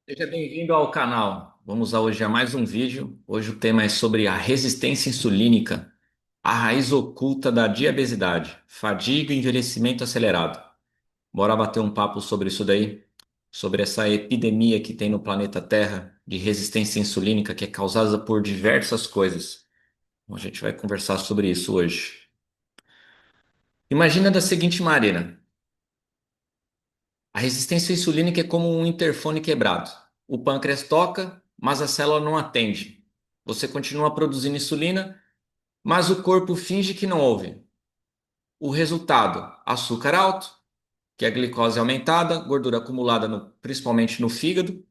Seja bem-vindo ao canal. Vamos hoje a mais um vídeo. Hoje o tema é sobre a resistência insulínica, a raiz oculta da diabesidade, fadiga e envelhecimento acelerado. Bora bater um papo sobre isso daí, sobre essa epidemia que tem no planeta Terra de resistência insulínica que é causada por diversas coisas. Bom, a gente vai conversar sobre isso hoje. Imagina da seguinte maneira: a resistência insulínica é como um interfone quebrado. O pâncreas toca, mas a célula não atende. Você continua produzindo insulina, mas o corpo finge que não ouve. O resultado: açúcar alto, que é a glicose aumentada, gordura acumulada principalmente no fígado,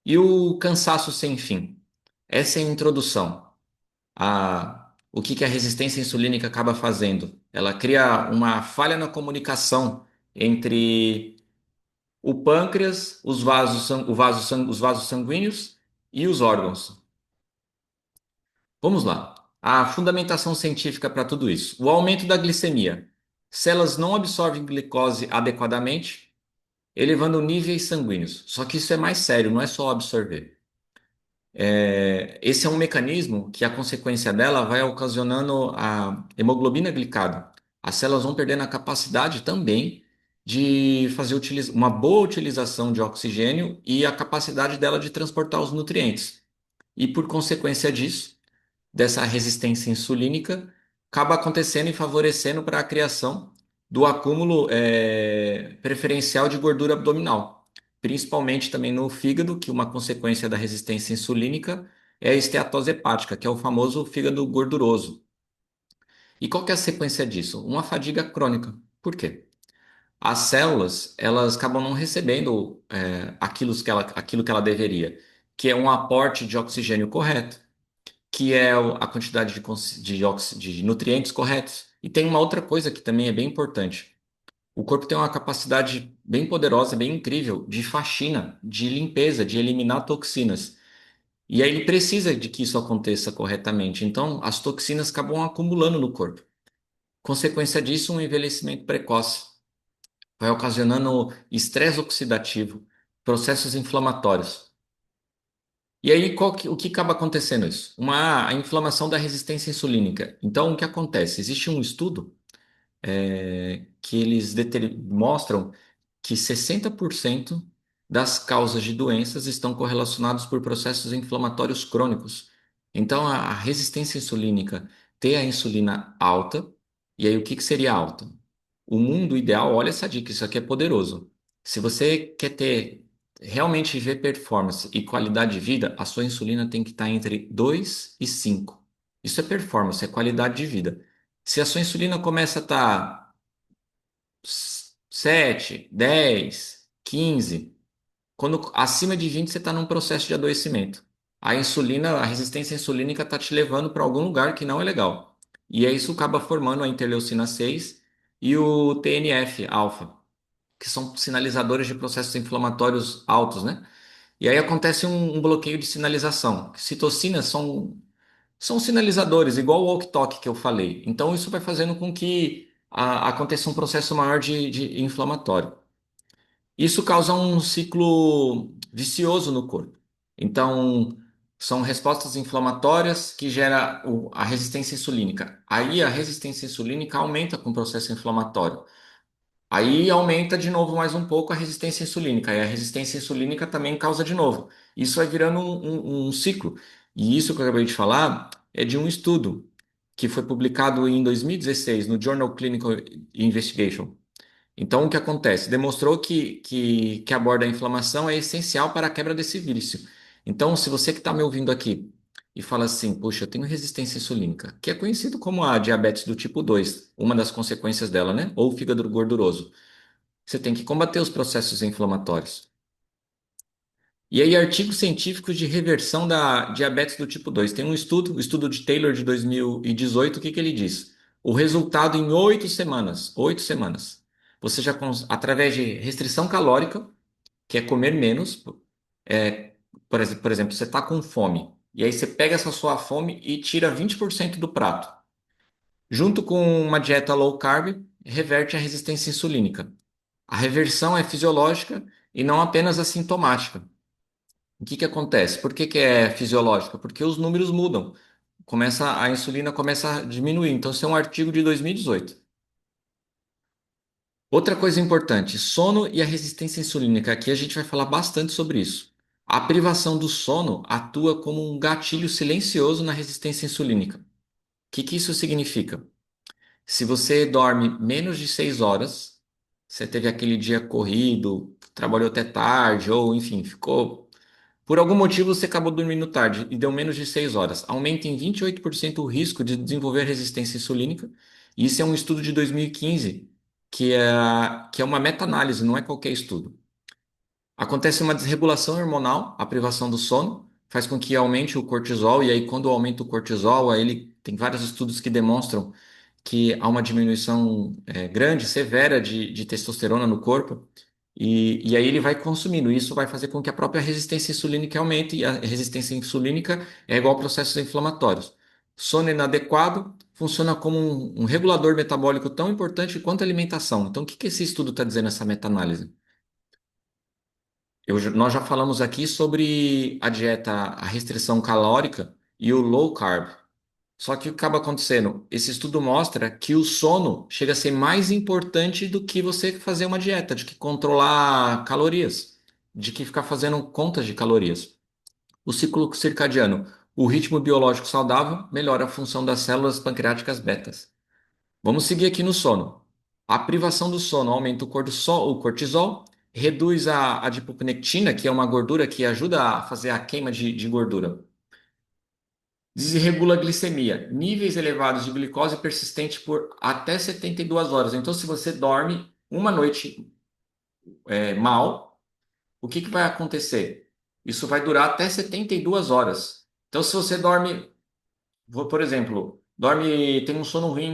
e o cansaço sem fim. Essa é a introdução. O que a resistência insulínica acaba fazendo? Ela cria uma falha na comunicação entre o pâncreas, os vasos sanguíneos e os órgãos. Vamos lá. A fundamentação científica para tudo isso. O aumento da glicemia. Células não absorvem glicose adequadamente, elevando níveis sanguíneos. Só que isso é mais sério, não é só absorver. Esse é um mecanismo que a consequência dela vai ocasionando a hemoglobina glicada. As células vão perdendo a capacidade também de fazer uma boa utilização de oxigênio e a capacidade dela de transportar os nutrientes. E por consequência disso, dessa resistência insulínica, acaba acontecendo e favorecendo para a criação do acúmulo preferencial de gordura abdominal, principalmente também no fígado, que uma consequência da resistência insulínica é a esteatose hepática, que é o famoso fígado gorduroso. E qual que é a sequência disso? Uma fadiga crônica. Por quê? As células, elas acabam não recebendo aquilo que ela deveria, que é um aporte de oxigênio correto, que é a quantidade de nutrientes corretos. E tem uma outra coisa que também é bem importante. O corpo tem uma capacidade bem poderosa, bem incrível de faxina, de limpeza, de eliminar toxinas. E aí ele precisa de que isso aconteça corretamente. Então, as toxinas acabam acumulando no corpo. Consequência disso, um envelhecimento precoce. Vai ocasionando estresse oxidativo, processos inflamatórios. E aí, o que acaba acontecendo isso? A inflamação da resistência insulínica. Então, o que acontece? Existe um estudo que eles mostram que 60% das causas de doenças estão correlacionadas por processos inflamatórios crônicos. Então, a resistência insulínica, ter a insulina alta, e aí o que seria alta? O mundo ideal, olha essa dica, isso aqui é poderoso. Se você quer ter realmente ver performance e qualidade de vida, a sua insulina tem que estar entre 2 e 5. Isso é performance, é qualidade de vida. Se a sua insulina começa a estar 7, 10, 15, quando acima de 20 você está num processo de adoecimento. A insulina, a resistência insulínica está te levando para algum lugar que não é legal. E aí isso acaba formando a interleucina 6 e o TNF-alfa, que são sinalizadores de processos inflamatórios altos, né? E aí acontece um bloqueio de sinalização. Citocinas são sinalizadores, igual o walk-talk que eu falei. Então, isso vai fazendo com que aconteça um processo maior de inflamatório. Isso causa um ciclo vicioso no corpo. Então, são respostas inflamatórias que geram a resistência insulínica. Aí, a resistência insulínica aumenta com o processo inflamatório. Aí aumenta de novo mais um pouco a resistência insulínica, e a resistência insulínica também causa de novo. Isso vai virando um ciclo. E isso que eu acabei de falar é de um estudo que foi publicado em 2016 no Journal Clinical Investigation. Então, o que acontece? Demonstrou que aborda a inflamação é essencial para a quebra desse vício. Então, se você que está me ouvindo aqui e fala assim, puxa, eu tenho resistência insulínica, que é conhecido como a diabetes do tipo 2, uma das consequências dela, né? Ou fígado gorduroso. Você tem que combater os processos inflamatórios. E aí, artigos científicos de reversão da diabetes do tipo 2. Tem um estudo, o estudo de Taylor de 2018, o que que ele diz? O resultado em 8 semanas, você já, através de restrição calórica, que é comer menos, é, por exemplo, você está com fome, e aí você pega essa sua fome e tira 20% do prato. Junto com uma dieta low carb, reverte a resistência insulínica. A reversão é fisiológica e não apenas assintomática. O que que acontece? Por que que é fisiológica? Porque os números mudam. A insulina começa a diminuir. Então, isso é um artigo de 2018. Outra coisa importante, sono e a resistência insulínica. Aqui a gente vai falar bastante sobre isso. A privação do sono atua como um gatilho silencioso na resistência insulínica. O que que isso significa? Se você dorme menos de 6 horas, você teve aquele dia corrido, trabalhou até tarde, ou enfim, ficou. Por algum motivo você acabou dormindo tarde e deu menos de 6 horas. Aumenta em 28% o risco de desenvolver resistência insulínica. E isso é um estudo de 2015, que é uma meta-análise, não é qualquer estudo. Acontece uma desregulação hormonal, a privação do sono, faz com que aumente o cortisol, e aí, quando aumenta o cortisol, aí ele tem vários estudos que demonstram que há uma diminuição grande, severa de testosterona no corpo, e aí ele vai consumindo. Isso vai fazer com que a própria resistência insulínica aumente, e a resistência insulínica é igual a processos inflamatórios. Sono inadequado funciona como um regulador metabólico tão importante quanto a alimentação. Então, o que que esse estudo está dizendo, essa meta-análise? Nós já falamos aqui sobre a dieta, a restrição calórica e o low carb. Só que o que acaba acontecendo? Esse estudo mostra que o sono chega a ser mais importante do que você fazer uma dieta, de que controlar calorias, de que ficar fazendo contas de calorias. O ciclo circadiano, o ritmo biológico saudável, melhora a função das células pancreáticas betas. Vamos seguir aqui no sono. A privação do sono aumenta o cortisol, reduz a adipocnectina, que é uma gordura que ajuda a fazer a queima de gordura. Desregula a glicemia, níveis elevados de glicose persistente por até 72 horas. Então, se você dorme uma noite mal, o que que vai acontecer? Isso vai durar até 72 horas. Então, se você dorme, por exemplo, tem um sono ruim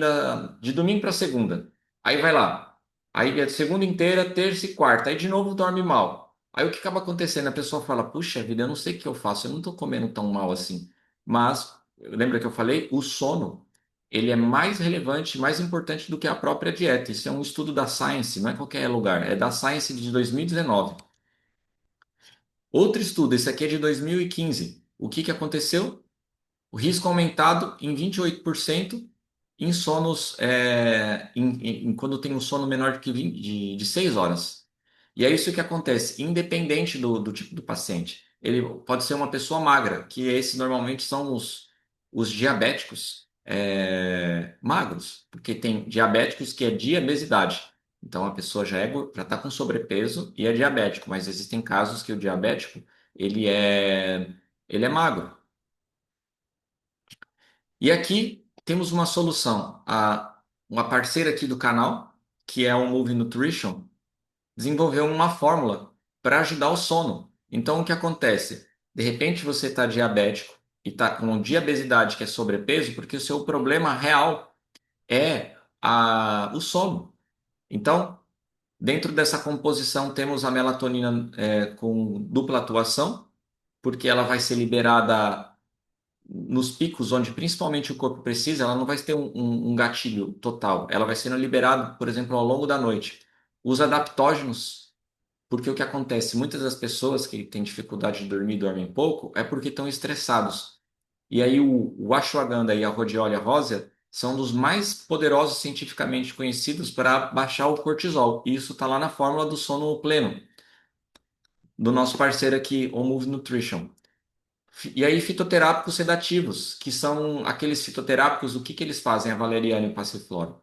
de domingo para segunda. Aí vai lá. Aí é segunda inteira, terça e quarta. Aí de novo dorme mal. Aí o que acaba acontecendo? A pessoa fala: Puxa vida, eu não sei o que eu faço, eu não estou comendo tão mal assim. Mas, lembra que eu falei? O sono, ele é mais relevante, mais importante do que a própria dieta. Isso é um estudo da Science, não é qualquer lugar. É da Science de 2019. Outro estudo, esse aqui é de 2015. O que que aconteceu? O risco aumentado em 28% em sonos, quando tem um sono menor do que 20, de 6 horas. E é isso que acontece, independente do tipo do paciente. Ele pode ser uma pessoa magra, que esses normalmente são os diabéticos magros, porque tem diabéticos que é diabesidade. Então a pessoa já está com sobrepeso e é diabético, mas existem casos que o diabético ele é, ele é magro. E aqui temos uma solução. Uma parceira aqui do canal, que é o Move Nutrition, desenvolveu uma fórmula para ajudar o sono. Então, o que acontece? De repente você está diabético e está com diabesidade, que é sobrepeso, porque o seu problema real é o sono. Então, dentro dessa composição, temos a melatonina com dupla atuação, porque ela vai ser liberada nos picos onde principalmente o corpo precisa, ela não vai ter um gatilho total. Ela vai sendo liberada, por exemplo, ao longo da noite. Os adaptógenos, porque o que acontece? Muitas das pessoas que têm dificuldade de dormir, dormem pouco, é porque estão estressados. E aí o ashwagandha e a rhodiola rósea são dos mais poderosos cientificamente conhecidos para baixar o cortisol. E isso está lá na fórmula do sono pleno, do nosso parceiro aqui, o Move Nutrition. E aí, fitoterápicos sedativos, que são aqueles fitoterápicos, o que que eles fazem, a valeriana e o passiflora?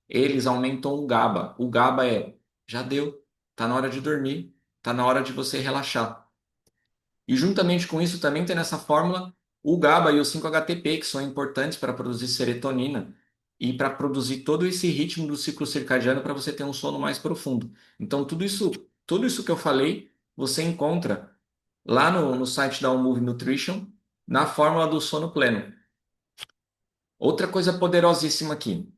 Eles aumentam o GABA. O GABA já deu, tá na hora de dormir, tá na hora de você relaxar. E juntamente com isso também tem nessa fórmula o GABA e o 5-HTP, que são importantes para produzir serotonina e para produzir todo esse ritmo do ciclo circadiano para você ter um sono mais profundo. Então, tudo isso que eu falei, você encontra lá no site da Move Nutrition, na fórmula do sono pleno. Outra coisa poderosíssima aqui,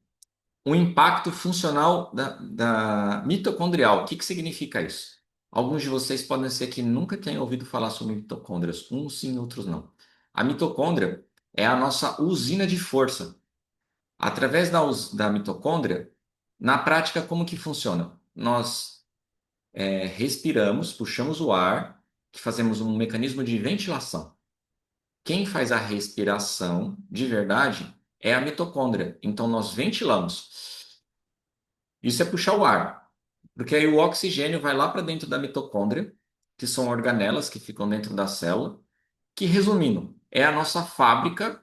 o impacto funcional da mitocondrial. O que que significa isso? Alguns de vocês podem ser que nunca tenham ouvido falar sobre mitocôndrias, uns sim, outros não. A mitocôndria é a nossa usina de força. Através da mitocôndria, na prática, como que funciona? Nós respiramos, puxamos o ar, que fazemos um mecanismo de ventilação. Quem faz a respiração de verdade é a mitocôndria. Então nós ventilamos. Isso é puxar o ar, porque aí o oxigênio vai lá para dentro da mitocôndria, que são organelas que ficam dentro da célula, que resumindo, é a nossa fábrica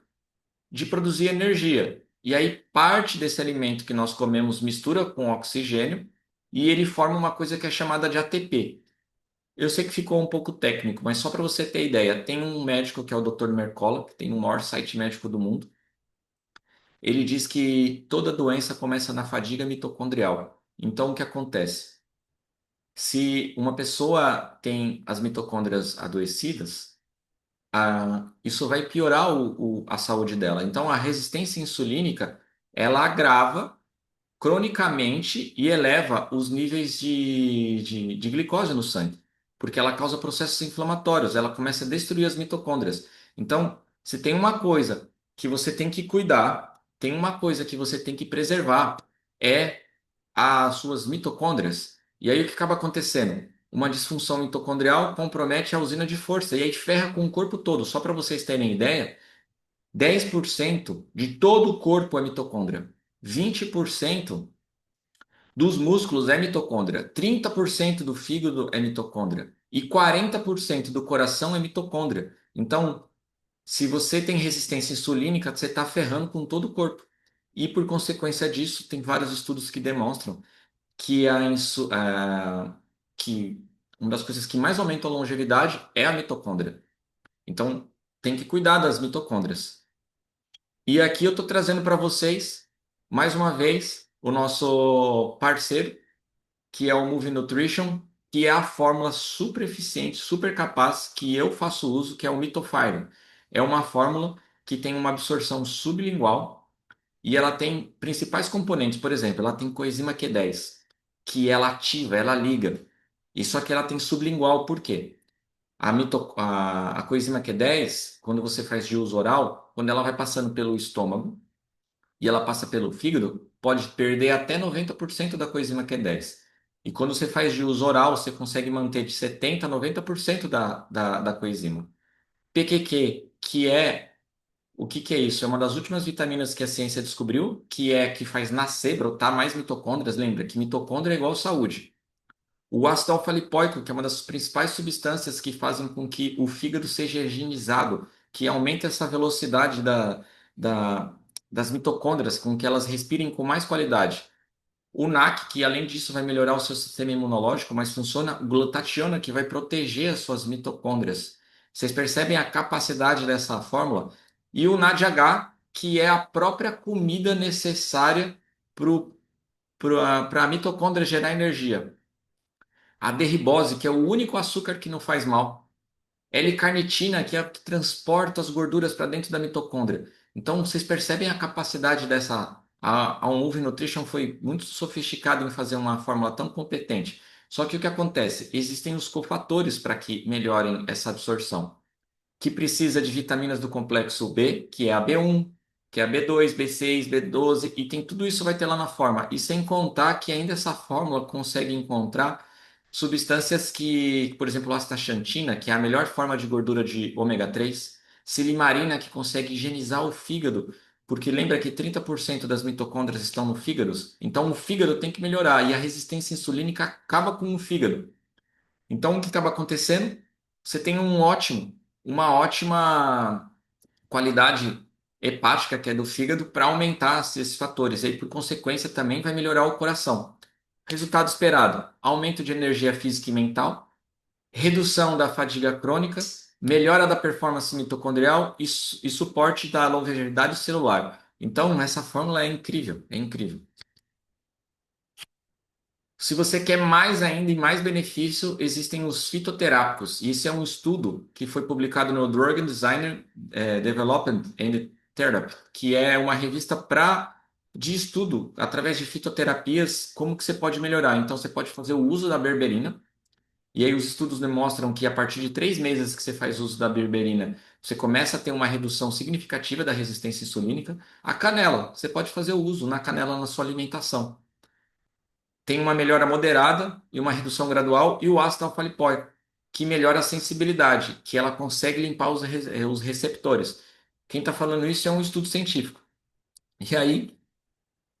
de produzir energia. E aí parte desse alimento que nós comemos mistura com oxigênio e ele forma uma coisa que é chamada de ATP. Eu sei que ficou um pouco técnico, mas só para você ter ideia, tem um médico que é o Dr. Mercola, que tem o maior site médico do mundo. Ele diz que toda doença começa na fadiga mitocondrial. Então, o que acontece? Se uma pessoa tem as mitocôndrias adoecidas, isso vai piorar a saúde dela. Então, a resistência insulínica, ela agrava cronicamente e eleva os níveis de glicose no sangue, porque ela causa processos inflamatórios, ela começa a destruir as mitocôndrias. Então, se tem uma coisa que você tem que cuidar, tem uma coisa que você tem que preservar, é as suas mitocôndrias. E aí o que acaba acontecendo? Uma disfunção mitocondrial compromete a usina de força e aí ferra com o corpo todo. Só para vocês terem ideia, 10% de todo o corpo é mitocôndria. 20% dos músculos é mitocôndria, 30% do fígado é mitocôndria e 40% do coração é mitocôndria. Então, se você tem resistência insulínica, você está ferrando com todo o corpo. E por consequência disso, tem vários estudos que demonstram que, que uma das coisas que mais aumentam a longevidade é a mitocôndria. Então, tem que cuidar das mitocôndrias. E aqui eu estou trazendo para vocês, mais uma vez, o nosso parceiro, que é o Movie Nutrition, que é a fórmula super eficiente, super capaz que eu faço uso, que é o Mitofire. É uma fórmula que tem uma absorção sublingual e ela tem principais componentes. Por exemplo, ela tem coenzima Q10, que ela ativa, ela liga. E só que ela tem sublingual, por quê? A coenzima Q10, quando você faz de uso oral, quando ela vai passando pelo estômago, e ela passa pelo fígado, pode perder até 90% da coenzima Q10. E quando você faz de uso oral, você consegue manter de 70% a 90% da coenzima. PQQ, que é o que é isso? É uma das últimas vitaminas que a ciência descobriu, que é que faz nascer, brotar mais mitocôndrias. Lembra que mitocôndria é igual saúde. O ácido alfa-lipoico, que é uma das principais substâncias que fazem com que o fígado seja higienizado, que aumenta essa velocidade da, das mitocôndrias, com que elas respirem com mais qualidade. O NAC, que além disso vai melhorar o seu sistema imunológico, mas funciona, o glutationa, que vai proteger as suas mitocôndrias. Vocês percebem a capacidade dessa fórmula? E o NADH, que é a própria comida necessária para a mitocôndria gerar energia. A derribose, que é o único açúcar que não faz mal. L-carnitina, que é a que transporta as gorduras para dentro da mitocôndria. Então, vocês percebem a capacidade dessa. A Move Nutrition foi muito sofisticado em fazer uma fórmula tão competente. Só que o que acontece? Existem os cofatores para que melhorem essa absorção que precisa de vitaminas do complexo B, que é a B1, que é a B2, B6, B12, e tem tudo isso vai ter lá na fórmula. E sem contar que ainda essa fórmula consegue encontrar substâncias que, por exemplo, astaxantina, que é a melhor forma de gordura de ômega 3, silimarina, que consegue higienizar o fígado, porque lembra que 30% das mitocôndrias estão no fígado, então o fígado tem que melhorar e a resistência insulínica acaba com o fígado. Então, o que acaba acontecendo? Você tem uma ótima qualidade hepática, que é do fígado, para aumentar esses fatores. E aí, por consequência, também vai melhorar o coração. Resultado esperado: aumento de energia física e mental, redução da fadiga crônica, melhora da performance mitocondrial e suporte da longevidade celular. Então, essa fórmula é incrível, é incrível. Se você quer mais ainda e mais benefício, existem os fitoterápicos. E esse é um estudo que foi publicado no Drug and Designer Development and Therapy, que é uma revista de estudo através de fitoterapias, como que você pode melhorar. Então, você pode fazer o uso da berberina. E aí os estudos demonstram que a partir de 3 meses que você faz uso da berberina, você começa a ter uma redução significativa da resistência insulínica. A canela, você pode fazer o uso na canela na sua alimentação tem uma melhora moderada e uma redução gradual, e o ácido alfa-lipoico, que melhora a sensibilidade, que ela consegue limpar os receptores. Quem está falando isso é um estudo científico. E aí,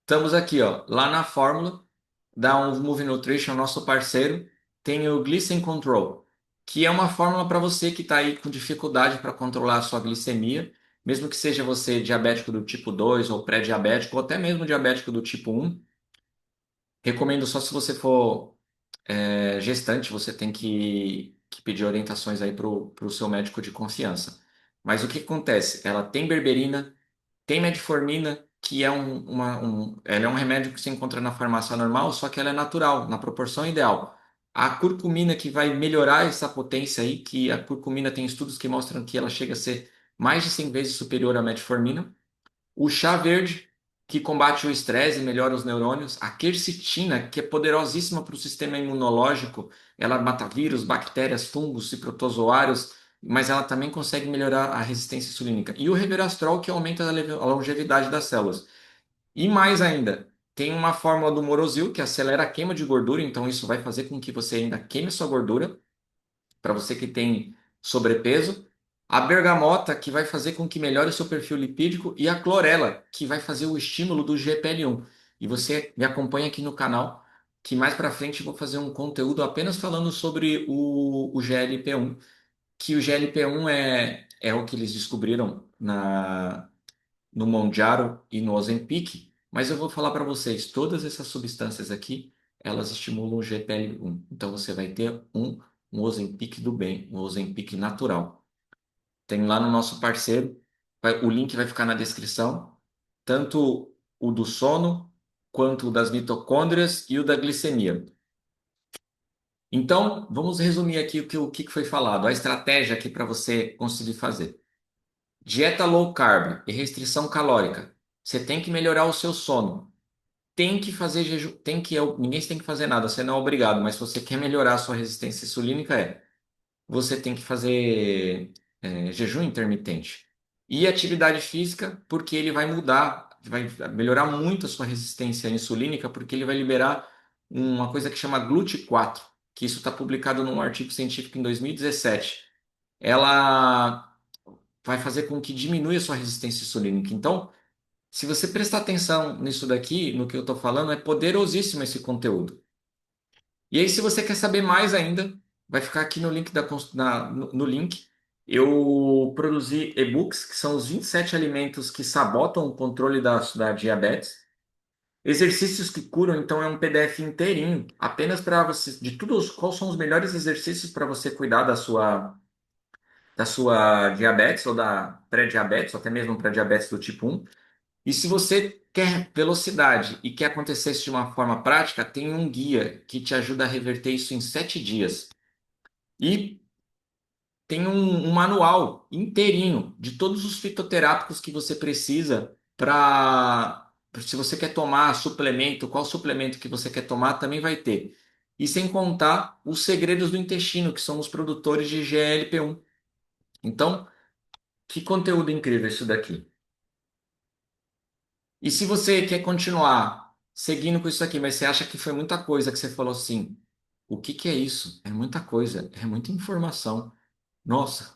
estamos aqui, ó, lá na fórmula da Move Nutrition, nosso parceiro, tem o Glycem Control, que é uma fórmula para você que está aí com dificuldade para controlar a sua glicemia, mesmo que seja você diabético do tipo 2 ou pré-diabético, ou até mesmo diabético do tipo 1. Recomendo só se você for gestante, você tem que pedir orientações aí para o seu médico de confiança. Mas o que acontece? Ela tem berberina, tem metformina, que é ela é um remédio que você encontra na farmácia normal, só que ela é natural, na proporção ideal. A curcumina que vai melhorar essa potência aí, que a curcumina tem estudos que mostram que ela chega a ser mais de 100 vezes superior à metformina. O chá verde, que combate o estresse e melhora os neurônios. A quercetina, que é poderosíssima para o sistema imunológico. Ela mata vírus, bactérias, fungos e protozoários, mas ela também consegue melhorar a resistência insulínica. E o resveratrol, que aumenta a longevidade das células. E mais ainda, tem uma fórmula do Morosil, que acelera a queima de gordura, então isso vai fazer com que você ainda queime sua gordura para você que tem sobrepeso, a bergamota, que vai fazer com que melhore o seu perfil lipídico, e a clorela, que vai fazer o estímulo do GPL-1. E você me acompanha aqui no canal, que mais para frente eu vou fazer um conteúdo apenas falando sobre o GLP-1, que o GLP-1 é o que eles descobriram no Mounjaro e no Ozempic, mas eu vou falar para vocês, todas essas substâncias aqui, elas estimulam o GPL-1. Então você vai ter um Ozempic do bem, um Ozempic natural. Tem lá no nosso parceiro, o link vai ficar na descrição, tanto o do sono, quanto o das mitocôndrias e o da glicemia. Então, vamos resumir aqui o que foi falado, a estratégia aqui para você conseguir fazer. Dieta low carb e restrição calórica. Você tem que melhorar o seu sono. Tem que fazer jejum. Ninguém tem que fazer nada, você não é obrigado, mas se você quer melhorar a sua resistência insulínica, você tem que fazer jejum intermitente. E atividade física, porque ele vai mudar, vai melhorar muito a sua resistência insulínica, porque ele vai liberar uma coisa que chama GLUT4, que isso está publicado num artigo científico em 2017. Ela vai fazer com que diminua a sua resistência insulínica. Então, se você prestar atenção nisso daqui, no que eu estou falando, é poderosíssimo esse conteúdo. E aí, se você quer saber mais ainda, vai ficar aqui no link no link. Eu produzi e-books, que são os 27 alimentos que sabotam o controle da diabetes. Exercícios que curam, então é um PDF inteirinho, apenas para você, de tudo, quais são os melhores exercícios para você cuidar da sua diabetes ou da pré-diabetes, ou até mesmo para diabetes do tipo 1. E se você quer velocidade e quer acontecer isso de uma forma prática, tem um guia que te ajuda a reverter isso em 7 dias. E tem um manual inteirinho de todos os fitoterápicos que você precisa para. Se você quer tomar suplemento, qual suplemento que você quer tomar, também vai ter. E sem contar os segredos do intestino, que são os produtores de GLP-1. Então, que conteúdo incrível isso daqui. E se você quer continuar seguindo com isso aqui, mas você acha que foi muita coisa que você falou assim, o que que é isso? É muita coisa, é muita informação. Nossa,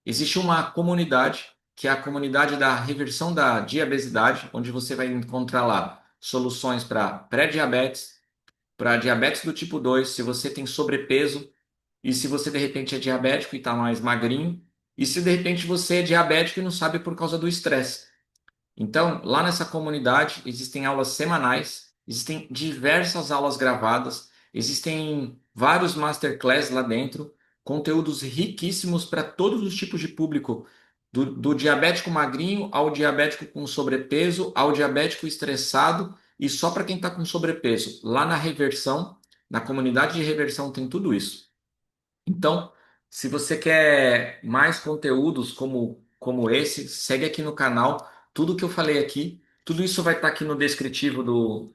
existe uma comunidade, que é a comunidade da reversão da diabesidade, onde você vai encontrar lá soluções para pré-diabetes, para diabetes do tipo 2, se você tem sobrepeso, e se você de repente é diabético e está mais magrinho, e se de repente você é diabético e não sabe por causa do estresse. Então, lá nessa comunidade existem aulas semanais, existem diversas aulas gravadas, existem vários masterclass lá dentro, conteúdos riquíssimos para todos os tipos de público, do diabético magrinho ao diabético com sobrepeso, ao diabético estressado e só para quem está com sobrepeso. Lá na reversão, na comunidade de reversão tem tudo isso. Então, se você quer mais conteúdos como esse, segue aqui no canal. Tudo que eu falei aqui, tudo isso vai estar aqui no descritivo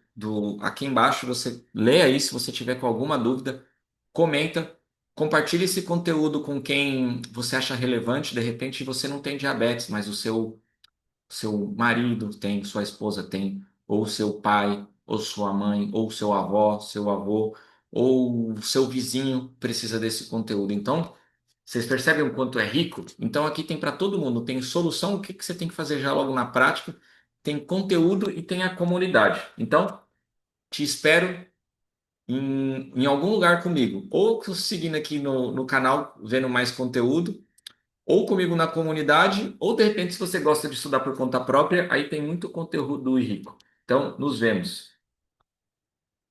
aqui embaixo. Você lê aí se você tiver com alguma dúvida, comenta, compartilhe esse conteúdo com quem você acha relevante. De repente você não tem diabetes, mas o seu marido tem, sua esposa tem, ou seu pai, ou sua mãe, ou seu avó, seu avô. ou o seu vizinho precisa desse conteúdo. Então, vocês percebem o quanto é rico? Então, aqui tem para todo mundo, tem solução, o que que você tem que fazer já logo na prática, tem conteúdo e tem a comunidade. Então, te espero em algum lugar comigo, ou seguindo aqui no canal, vendo mais conteúdo, ou comigo na comunidade, ou de repente, se você gosta de estudar por conta própria, aí tem muito conteúdo rico. Então, nos vemos.